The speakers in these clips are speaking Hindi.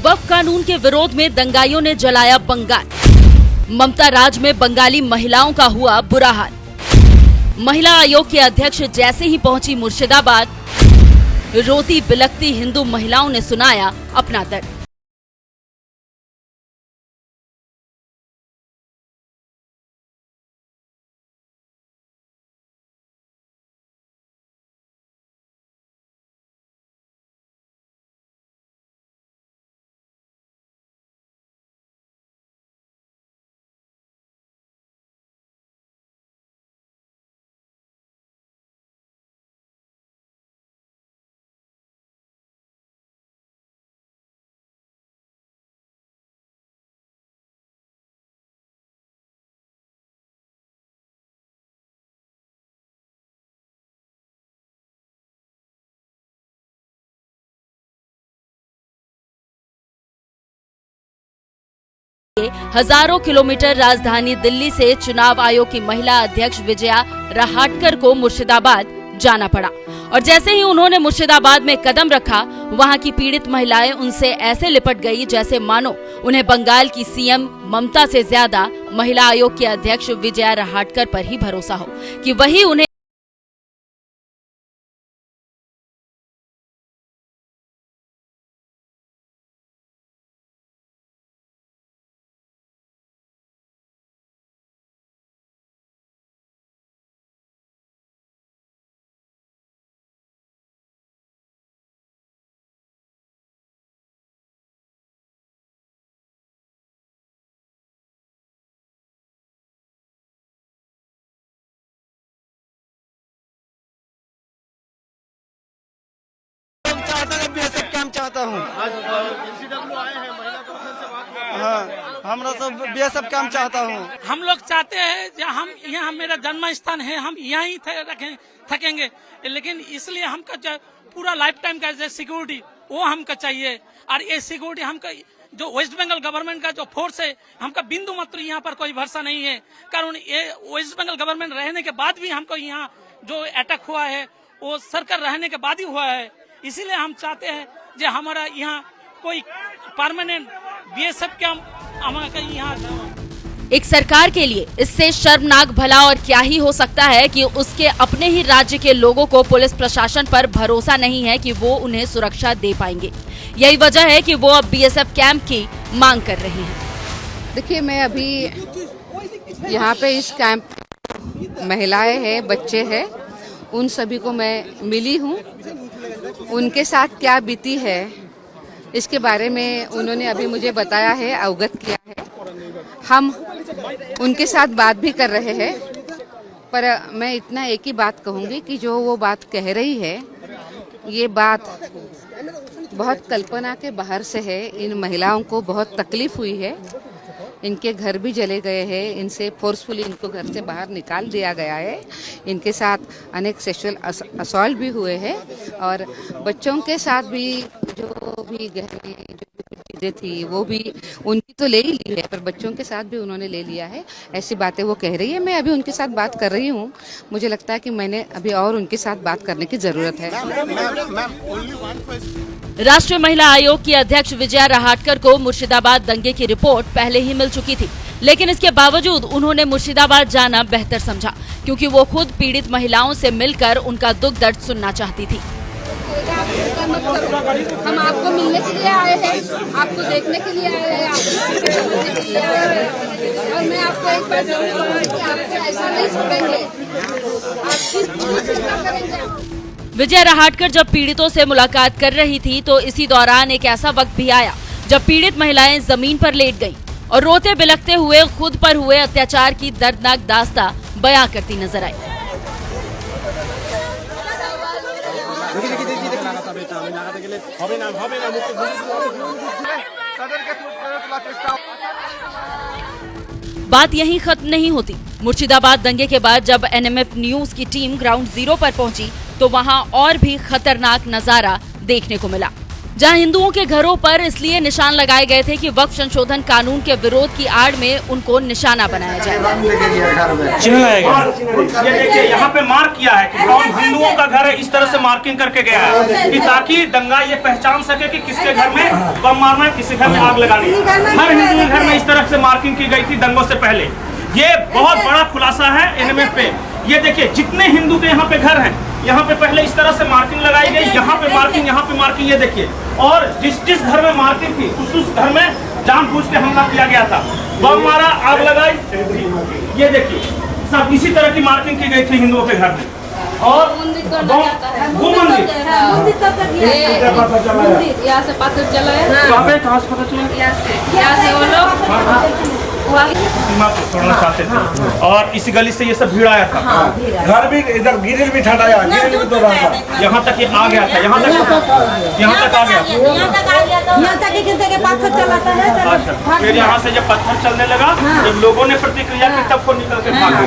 वक्फ कानून के विरोध में दंगाइयों ने जलाया बंगाल। ममता राज में बंगाली महिलाओं का हुआ बुरा हाल। महिला आयोग के अध्यक्ष जैसे ही पहुंची मुर्शिदाबाद, रोती बिलखती हिंदू महिलाओं ने सुनाया अपना दर्द। हजारों किलोमीटर राजधानी दिल्ली से चुनाव आयोग की महिला अध्यक्ष विजया रहाटकर को मुर्शिदाबाद जाना पड़ा और जैसे ही उन्होंने मुर्शिदाबाद में कदम रखा, वहां की पीड़ित महिलाएं उनसे ऐसे लिपट गई जैसे मानो उन्हें बंगाल की सीएम ममता से ज्यादा महिला आयोग के अध्यक्ष विजया रहाटकर पर ही भरोसा हो कि वही उन्हें चाहता हूँ। हाँ, हमरा सब बीएसएफ काम चाहता हूँ। हम लोग चाहते हैं हम यहाँ मेरा जन्म स्थान है, हम यहीं थकेंगे, लेकिन इसलिए हमका पूरा लाइफ टाइम का सिक्योरिटी वो हमका चाहिए। और ये सिक्योरिटी हमका जो वेस्ट बंगाल गवर्नमेंट का जो फोर्स है, हमका बिंदु मात्र यहाँ पर कोई भरोसा नहीं है। कारण ये वेस्ट बंगाल गवर्नमेंट रहने के बाद भी हमको यहाँ जो अटैक हुआ है वो सरकार रहने के बाद ही हुआ है। इसीलिए हम चाहते हैं जो हमारा यहाँ कोई परमानेंट बीएसएफ कैंप हमारे यहाँ। एक सरकार के लिए इससे शर्मनाक भला और क्या ही हो सकता है कि उसके अपने ही राज्य के लोगों को पुलिस प्रशासन पर भरोसा नहीं है कि वो उन्हें सुरक्षा दे पाएंगे। यही वजह है कि वो अब बीएसएफ कैंप की मांग कर रहे हैं। देखिए, मैं अभी यहाँ पे इस कैंप महिलाएं हैं, बच्चे हैं, उन सभी को मैं मिली हूँ। उनके साथ क्या बीती है इसके बारे में उन्होंने अभी मुझे बताया है, अवगत किया है। हम उनके साथ बात भी कर रहे हैं, पर मैं इतना एक ही बात कहूँगी कि जो वो बात कह रही है, ये बात बहुत कल्पना के बाहर से है। इन महिलाओं को बहुत तकलीफ हुई है, इनके घर भी जले गए हैं, इनसे फोर्सफुली इनको घर से बाहर निकाल दिया गया है, इनके साथ अनेक सेक्सुअल असॉल्ट भी हुए हैं और बच्चों के साथ भी जो भी गहने जो चीज़ें थी वो भी उनकी तो ले ही ली है, पर बच्चों के साथ भी उन्होंने ले लिया है। ऐसी बातें वो कह रही है। मैं अभी उनके साथ बात कर रही हूँ। मुझे लगता है कि मैंने अभी और उनके साथ बात करने की ज़रूरत है। राष्ट्रीय महिला आयोग की अध्यक्ष विजया रहाटकर को मुर्शिदाबाद दंगे की रिपोर्ट पहले ही मिल चुकी थी, लेकिन इसके बावजूद उन्होंने मुर्शिदाबाद जाना बेहतर समझा क्योंकि वो खुद पीड़ित महिलाओं से मिलकर उनका दुख दर्द सुनना चाहती थी। हम आपको मिलने के लिए आए हैं, आपको देखने के लिए आए हैं, और मैं आपको एक बार जरूर कहूँगी कि आपको ऐसा नहीं छोड़ेंगे। विजया रहाटकर जब पीड़ितों से मुलाकात कर रही थी तो इसी दौरान एक ऐसा वक्त भी आया जब पीड़ित महिलाएं जमीन पर लेट गईं और रोते बिलखते हुए खुद पर हुए अत्याचार की दर्दनाक दास्तां बयां करती नजर आई। बात यहीं खत्म नहीं होती। मुर्शिदाबाद दंगे के बाद जब एनएमएफ न्यूज की टीम ग्राउंड जीरो पर पहुंची तो वहां और भी खतरनाक नजारा देखने को मिला। जहां हिंदुओं के घरों पर इसलिए निशान लगाए गए थे कि वक्फ संशोधन कानून के विरोध की आड़ में उनको निशाना बनाया जाए। चिन्ह लगाया गया। ये देखिए यहाँ पे मार्क किया है कि कौन हिंदुओं का घर है, इस तरह से मार्किंग करके गया है कि ताकि दंगा ये पहचान सके कि किसके घर में बम मारना है, किसी घर में आग लगानी है। हर हिंदू के घर में इस तरह से मार्किंग की गई थी दंगों से पहले। ये बहुत बड़ा खुलासा है एनएमएफ पे। ये देखिए जितने हिंदू के यहाँ पे घर हैं, यहाँ पे पहले इस तरह से मार्किंग लगाई गई, यहाँ पे मार्किंग, यहाँ पे मार्किंग, ये देखिए। और जिस जिस घर में मार्किंग थी उस घर में जानबूझ के हमला किया गया था, बम मारा, आग लगाई। ये देखिए सब इसी तरह की मार्किंग की गई थी हिंदुओं के घर में। और वो मंदिर यहाँ से पता चला है, कहाँ से पता चला? यहाँ से वो लोग सीमा को छोड़ना चाहते थे और इसी गली से ये सब भीड़ आया था। घर भी इधर गिरिल भी ठंडाया, गिरिल भी तो रहा था। यहाँ तक ये आ गया था, यहाँ तक आ गया। यहाँ तक के पत्थर चलाता है। अच्छा, फिर यहाँ से जब पत्थर चलने लगा, जब लोगों ने प्रतिक्रिया की तब वो निकल के भागे।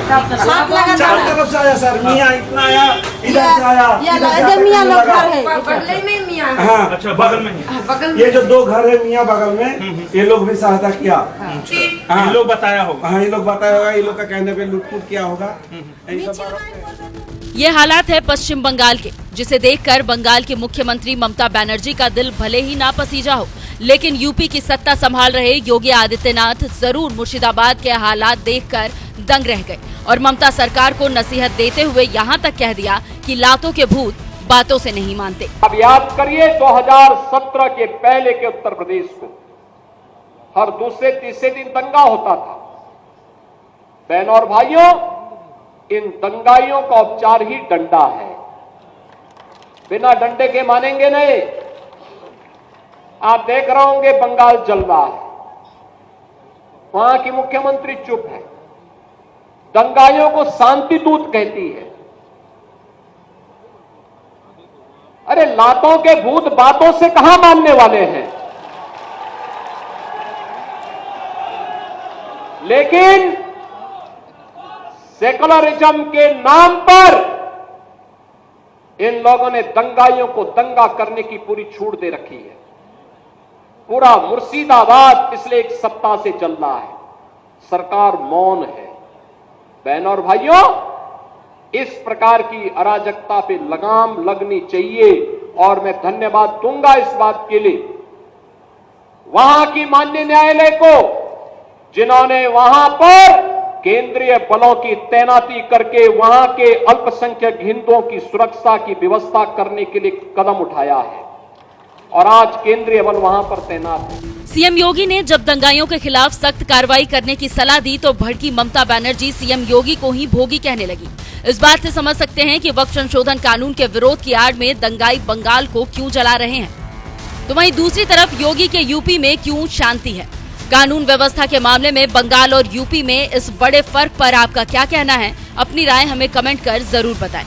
चार तरफ से आया सर, मियाँ इतना आया, इधर से आया, मियाँ लोग घर है। हाँ अच्छा, बगल में ही ये जो दो घर है मियाँ बगल में, ये लोग भी सहायता किया। हाँ, ये लोग बताया होगा। हाँ, ये लोग बताया होगा, ये लोग का कहने पे लूटपूट किया होगा। ये हालात है पश्चिम बंगाल के, जिसे देखकर बंगाल के मुख्यमंत्री ममता बनर्जी का दिल भले ही नापसीजा हो, लेकिन यूपी की सत्ता संभाल रहे योगी आदित्यनाथ जरूर मुर्शिदाबाद के हालात देखकर दंग रह गए और ममता सरकार को नसीहत देते हुए यहाँ तक कह दिया कि लातों के भूत बातों से नहीं मानते। अब याद करिए 2017 के पहले के उत्तर प्रदेश को हर दूसरे तीसरे दिन दंगा होता था। बहनों और भाइयों, इन दंगाइयों का उपचार ही डंडा है। बिना डंडे के मानेंगे नहीं। आप देख रहे होंगे बंगाल जल रहा है, वहां की मुख्यमंत्री चुप है, दंगाइयों को शांति दूत कहती है। अरे लातों के भूत बातों से कहां मानने वाले हैं। लेकिन सेकुलरिज्म के नाम पर इन लोगों ने दंगाइयों को दंगा करने की पूरी छूट दे रखी है। पूरा मुर्शिदाबाद पिछले एक सप्ताह से चल रहा है, सरकार मौन है। बहनों और भाइयों, इस प्रकार की अराजकता पे लगाम लगनी चाहिए और मैं धन्यवाद दूंगा इस बात के लिए वहां की माननीय न्यायालय को, जिन्होंने वहां पर केंद्रीय बलों की तैनाती करके वहां के अल्पसंख्यक हिंदुओं की सुरक्षा की व्यवस्था करने के लिए कदम उठाया है और आज केंद्रीय बल वहां पर तैनात है। सीएम योगी ने जब दंगाइयों के खिलाफ सख्त कार्रवाई करने की सलाह दी तो भड़की ममता बनर्जी सीएम योगी को ही भोगी कहने लगी। इस बात से समझ सकते हैं कि वक्फ संशोधन कानून के विरोध की आड़ में दंगाई बंगाल को क्यों जला रहे हैं। तो वहीं दूसरी तरफ योगी के यूपी में क्यों शांति है। कानून व्यवस्था के मामले में बंगाल और यूपी में इस बड़े फर्क पर आपका क्या कहना है, अपनी राय हमें कमेंट कर जरूर बताएं।